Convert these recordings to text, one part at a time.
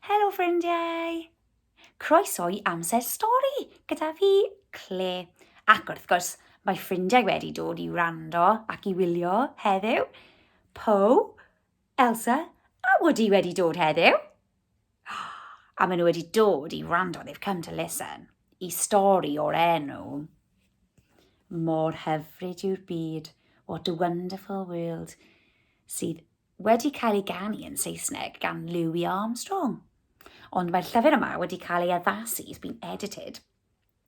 Helo ffrindiau! Croeso I amser stori gyda fi, Cle. Ac wrth gwrs, mae ffrindiau wedi dod I wrando ac I wylio heddiw. Po, Elsa a Woody wedi dod heddiw. A maen nhw wedi dod I wrando, they've come to listen, I stori o'r enw Mor hyfryd yw'r byd, what a wonderful world, sydd wedi cael ei ganu yn Saesneg gan Louis Armstrong. Ond mae'r llyfr yma wedi cael ei addasu, it's been edited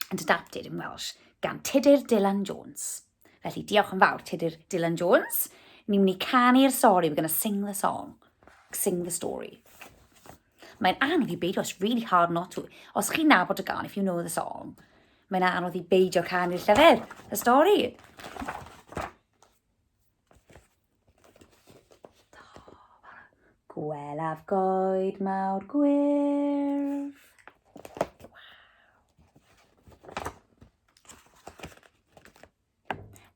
and adapted in Welsh, gan Tudur Dylan Jones. Felly, diolch yn fawr, Tudur Dylan Jones. Ni'n mynd I canu'r stori, we're going to sing the song, sing the story. Mae'n anodd I beidio, it's really hard not to. Os chi'n nabod y gan, if you know the song, mae'n anodd I beidio canu'r llyfr, y stori. Gwelaf goed mawr gwyrdd.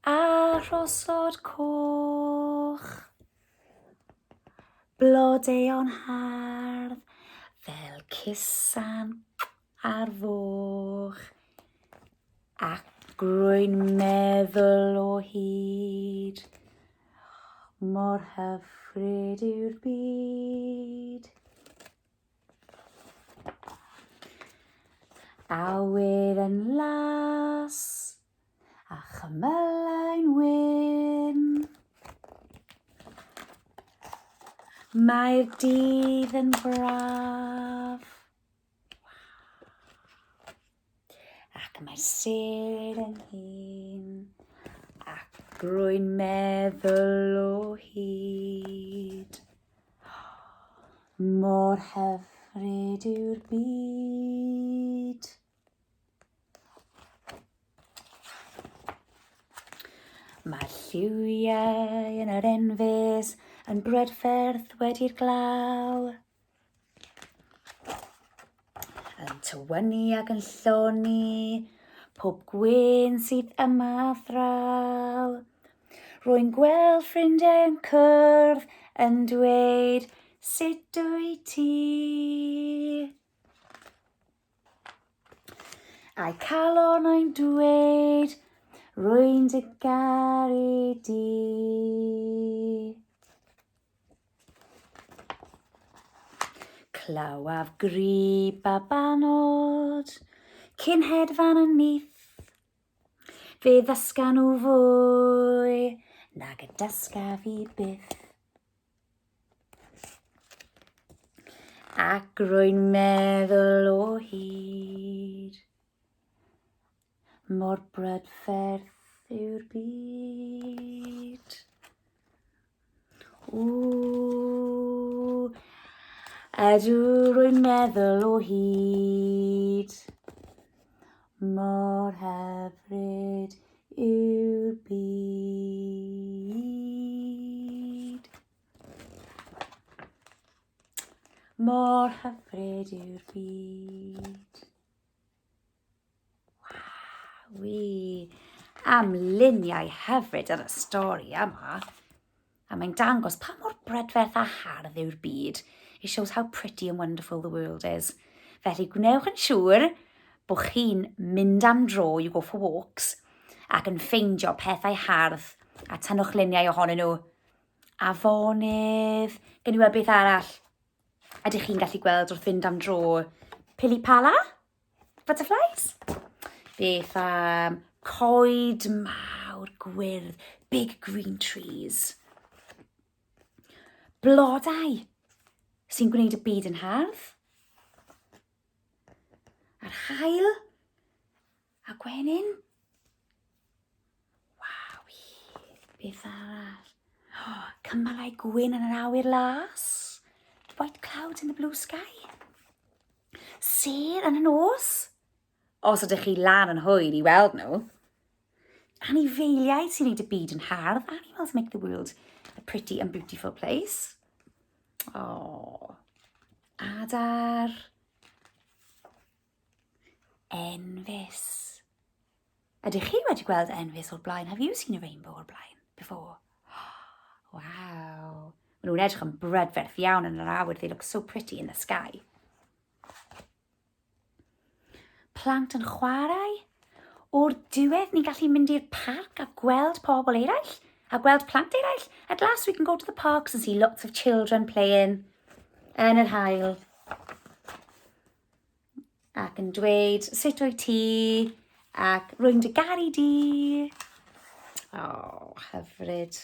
A rhosod coch. Blodeuon hardd fel cusan ar foch. Ac rwy'n meddwl o hyd. Mor hyfryd yw'r byd. Awyr yn las a chymylau wyn. Mae'r dydd yn braf. Ac mae'r sêr yn hyn. Ac rwy'n meddwl o hyd. Mor hyfryd yw'r byd. Mae lliwiau yn yr enfys yn brydferth wedi'r glaw. Yn tywynnu ac yn lloni pob gwyn sydd yma thraw. Rwy'n gweld ffrindiau yn cwrdd yn dweud sut wyt ti? A'i calon yn dweud rwy'n dy garu di. Clywaf grib a banod, cyn hedfan yn nyth. Fe ddysga nhw fwy, nag y dysga fi byth. Ac rwy'n meddwl o hyd. Mor brydferth yw'r byd. Ydw rwy'n meddwl o hyd. Mor hyfryd yw'r byd. Mor hyfryd yw'r byd. Wi, am luniau hyfryd ar y stori yma. A mae'n dangos pa mor brydferth a hardd yw'r byd. It shows how pretty and wonderful the world is. Felly gwnewch yn siŵr bod chi'n mynd am dro, you go for walks, ac yn ffeindio pethau hardd a tynnwch luniau ohonyn nhw. Afonydd, gen I weld beth arall. Ydych chi'n gallu gweld wrth fynd am dro? Pilipala? Butterflies? Beth am coed mawr gwyrdd, big green trees. Blodau sy'n gwneud y byd yn hardd. A'r haul a gwenyn. Waw, beth arall? Oh, cymalau gwyn yn yr awyr las. White clouds in the blue sky. Sêr yn y nos. Os ydych chi lan yn hwyr I weld nhw. Anifeiliaid sy'n gwneud y byd yn hardd. Animals make the world a pretty and beautiful place. Oh, adar. Enfys. Ydych chi wedi gweld enfys o'r blaen? Have you seen a rainbow o'r blaen before? Wow. Maen nhw'n edrych yn brydferth iawn yn yr awyr. They look so pretty in the sky. plant yn chwarae. O'r diwedd, ni'n gallu mynd i'r parc a gweld pobl eraill, a gweld plant eraill. At last we can go to the parks and see lots of children playing yn yr haul. Ac yn dweud, sut wyt ti? Ac rwy'n dy garu di. Oh, hyfryd.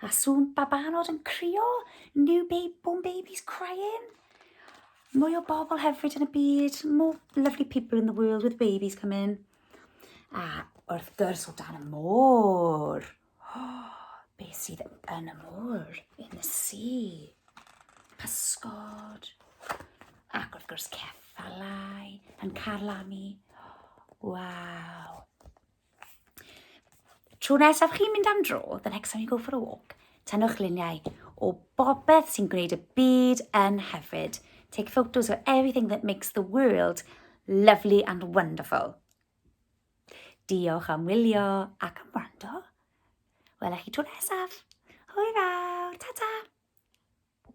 A sŵn babanod yn crio. Born babies crying. Mwy o bobl hyfryd yn y byd. More lovely people in the world with babies coming. A wrth gwrs o dan y môr. Beth sydd yn y môr? In the sea. Pysgod. Ac wrth gwrs ceffalau yn carlamu. Wow. Tro nesaf chi'n mynd am dro, the next time you go for a walk, tynwch luniau o bobeth sy'n gwneud y byd yn hyfryd. Take photos of everything that makes the world lovely and wonderful. Diolch am wylio ac am wrando. Welai chi tro nesaf. Hwyl fawr. Ta-ta!